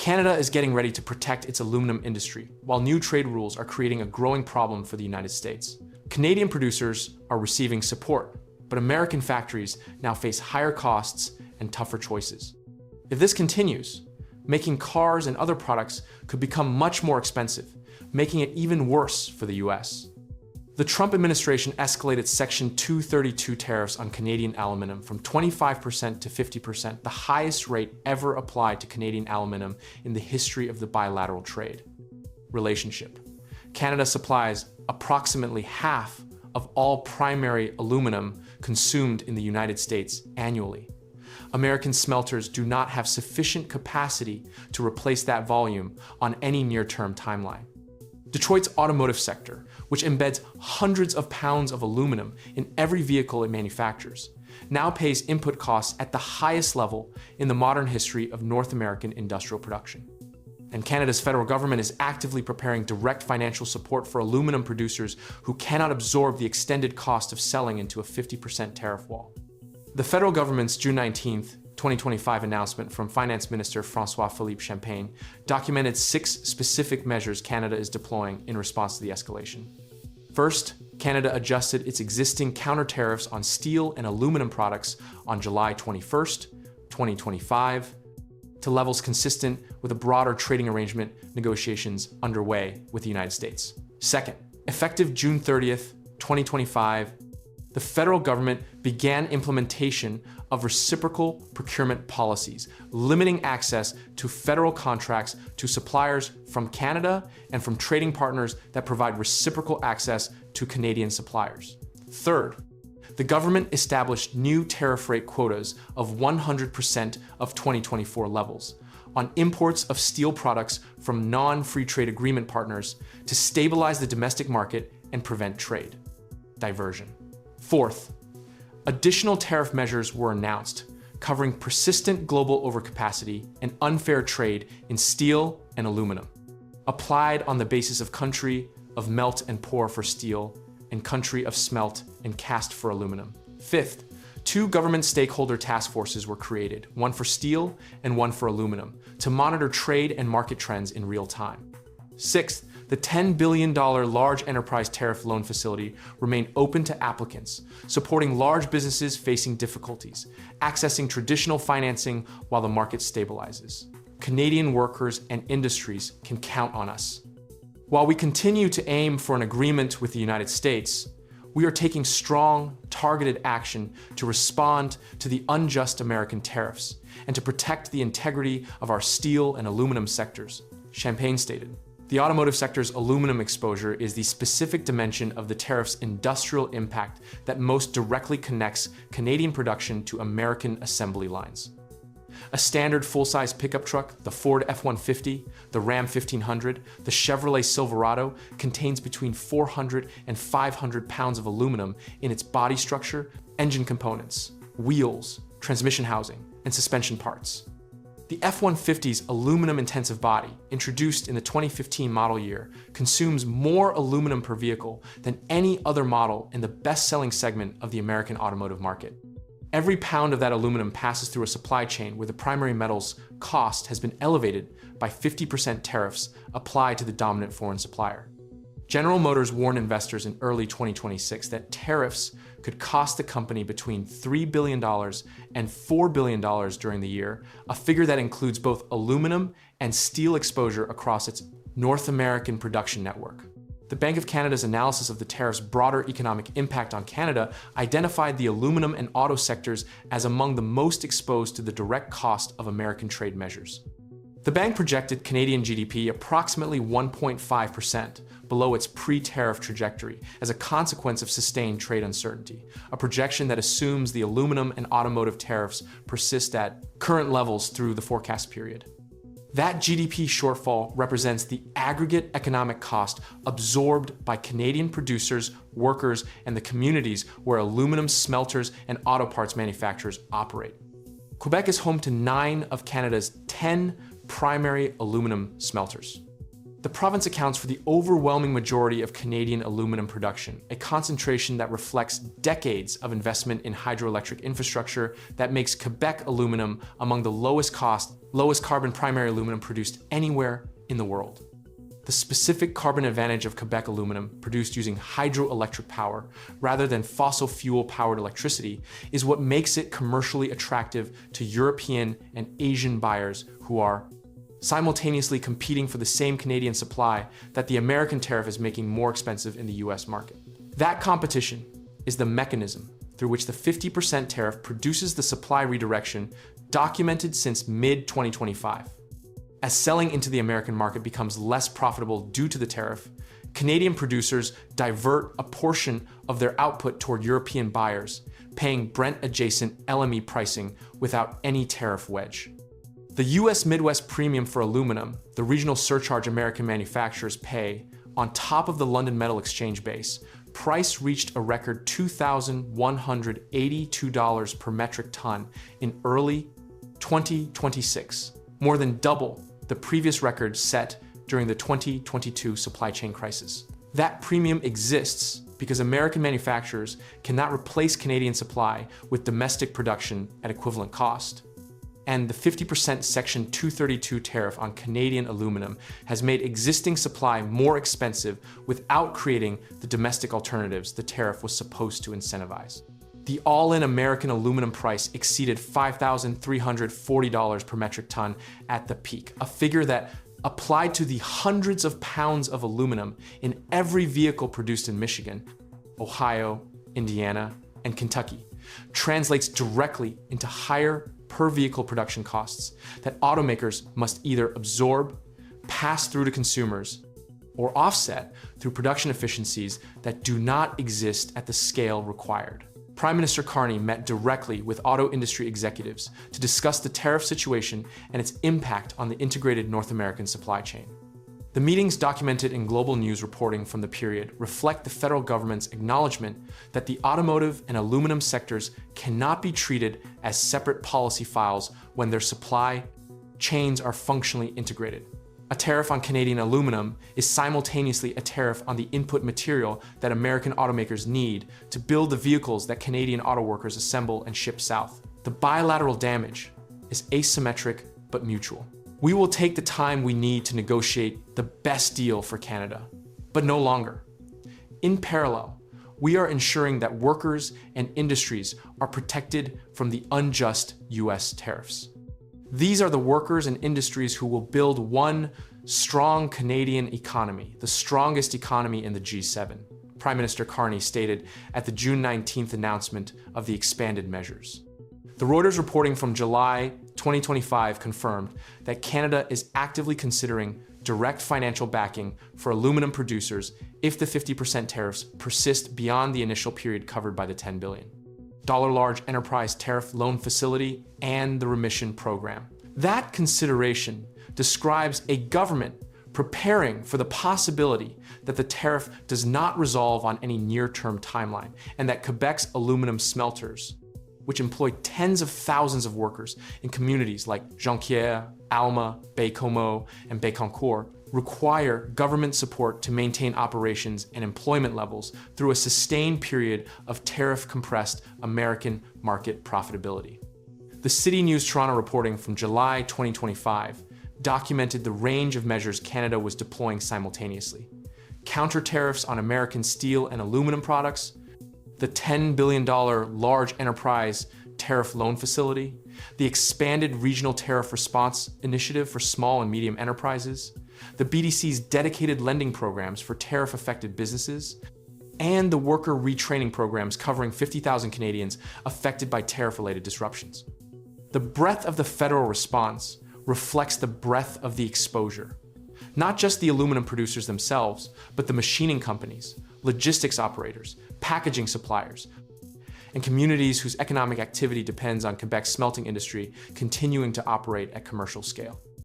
Canada is getting ready to protect its aluminum industry, while new trade rules are creating a growing problem for the United States. Canadian producers are receiving support, but American factories now face higher costs and tougher choices. If this continues, making cars and other products could become much more expensive, making it even worse for the US. The Trump administration escalated Section 232 tariffs on Canadian aluminum from 25% to 50%, the highest rate ever applied to Canadian aluminum in the history of the bilateral trade relationship. Canada supplies approximately half of all primary aluminum consumed in the United States annually. American smelters do not have sufficient capacity to replace that volume on any near-term timeline. Detroit's automotive sector, which embeds hundreds of pounds of aluminum in every vehicle it manufactures, now pays input costs at the highest level in the modern history of North American industrial production. And Canada's federal government is actively preparing direct financial support for aluminum producers who cannot absorb the extended cost of selling into a 50% tariff wall. The federal government's June 19th, 2025 announcement from Finance Minister François-Philippe Champagne documented 6 specific measures Canada is deploying in response to the escalation. First, Canada adjusted its existing counter-tariffs on steel and aluminum products on July 21st, 2025, to levels consistent with a broader trading arrangement negotiations underway with the United States. Second, effective June 30th, 2025, the federal government began implementation of reciprocal procurement policies, limiting access to federal contracts to suppliers from Canada and from trading partners that provide reciprocal access to Canadian suppliers. Third, the government established new tariff rate quotas of 100% of 2024 levels on imports of steel products from non-free trade agreement partners to stabilize the domestic market and prevent trade diversion. Fourth, additional tariff measures were announced, covering persistent global overcapacity and unfair trade in steel and aluminum, applied on the basis of country of melt and pour for steel and country of smelt and cast for aluminum. Fifth, 2 government stakeholder task forces were created, one for steel and one for aluminum, to monitor trade and market trends in real time. Sixth, the $10 billion large enterprise tariff loan facility remained open to applicants, supporting large businesses facing difficulties, accessing traditional financing while the market stabilizes. Canadian workers and industries can count on us. While we continue to aim for an agreement with the United States, we are taking strong, targeted action to respond to the unjust American tariffs and to protect the integrity of our steel and aluminum sectors, Champagne stated. The automotive sector's aluminum exposure is the specific dimension of the tariff's industrial impact that most directly connects Canadian production to American assembly lines. A standard full-size pickup truck, the Ford F-150, the Ram 1500, the Chevrolet Silverado, contains between 400 and 500 pounds of aluminum in its body structure, engine components, wheels, transmission housing, and suspension parts. The F-150's aluminum-intensive body, introduced in the 2015 model year, consumes more aluminum per vehicle than any other model in the best-selling segment of the American automotive market. Every pound of that aluminum passes through a supply chain where the primary metal's cost has been elevated by 50% tariffs applied to the dominant foreign supplier. General Motors warned investors in early 2026 that tariffs could cost the company between $3 billion and $4 billion during the year, a figure that includes both aluminum and steel exposure across its North American production network. The Bank of Canada's analysis of the tariff's broader economic impact on Canada identified the aluminum and auto sectors as among the most exposed to the direct cost of American trade measures. The bank projected Canadian GDP approximately 1.5% below its pre-tariff trajectory as a consequence of sustained trade uncertainty, a projection that assumes the aluminum and automotive tariffs persist at current levels through the forecast period. That GDP shortfall represents the aggregate economic cost absorbed by Canadian producers, workers, and the communities where aluminum smelters and auto parts manufacturers operate. Quebec is home to 9 of Canada's 10 primary aluminum smelters. The province accounts for the overwhelming majority of Canadian aluminum production, a concentration that reflects decades of investment in hydroelectric infrastructure that makes Quebec aluminum among the lowest cost, lowest carbon primary aluminum produced anywhere in the world. The specific carbon advantage of Quebec aluminum produced using hydroelectric power rather than fossil fuel-powered electricity is what makes it commercially attractive to European and Asian buyers who are simultaneously competing for the same Canadian supply that the American tariff is making more expensive in the US market. That competition is the mechanism through which the 50% tariff produces the supply redirection documented since mid-2025. As selling into the American market becomes less profitable due to the tariff, Canadian producers divert a portion of their output toward European buyers, paying Brent-adjacent LME pricing without any tariff wedge. The US Midwest premium for aluminum, the regional surcharge American manufacturers pay, on top of the London Metal Exchange base, price reached a record $2,182 per metric ton in early 2026, more than double the previous record set during the 2022 supply chain crisis. That premium exists because American manufacturers cannot replace Canadian supply with domestic production at equivalent cost. And the 50% Section 232 tariff on Canadian aluminum has made existing supply more expensive without creating the domestic alternatives the tariff was supposed to incentivize. The all-in American aluminum price exceeded $5,340 per metric ton at the peak, a figure that, applied to the hundreds of pounds of aluminum in every vehicle produced in Michigan, Ohio, Indiana, and Kentucky, translates directly into higher per-vehicle production costs that automakers must either absorb, pass through to consumers, or offset through production efficiencies that do not exist at the scale required. Prime Minister Carney met directly with auto industry executives to discuss the tariff situation and its impact on the integrated North American supply chain. The meetings documented in global news reporting from the period reflect the federal government's acknowledgement that the automotive and aluminum sectors cannot be treated as separate policy files when their supply chains are functionally integrated. A tariff on Canadian aluminum is simultaneously a tariff on the input material that American automakers need to build the vehicles that Canadian auto workers assemble and ship south. The bilateral damage is asymmetric but mutual. We will take the time we need to negotiate the best deal for Canada, but no longer. In parallel, we are ensuring that workers and industries are protected from the unjust US tariffs. These are the workers and industries who will build one strong Canadian economy, the strongest economy in the G7, Prime Minister Carney stated at the June 19th announcement of the expanded measures. The Reuters reporting from July 2025 confirmed that Canada is actively considering direct financial backing for aluminum producers if the 50% tariffs persist beyond the initial period covered by the $10 billion. Large enterprise tariff loan facility and the remission program. That consideration describes a government preparing for the possibility that the tariff does not resolve on any near-term timeline and that Quebec's aluminum smelters, which employ tens of thousands of workers in communities like Jonquière, Alma, Baie-Comeau, and Bécancour, require government support to maintain operations and employment levels through a sustained period of tariff-compressed American market profitability. The City News Toronto reporting from July 2025 documented the range of measures Canada was deploying simultaneously. Counter-tariffs on American steel and aluminum products, the $10 billion large enterprise tariff loan facility, the expanded regional tariff response initiative for small and medium enterprises, the BDC's dedicated lending programs for tariff-affected businesses, and the worker retraining programs covering 50,000 Canadians affected by tariff-related disruptions. The breadth of the federal response reflects the breadth of the exposure. Not just the aluminum producers themselves, but the machining companies, logistics operators, packaging suppliers, and communities whose economic activity depends on Quebec's smelting industry continuing to operate at commercial scale.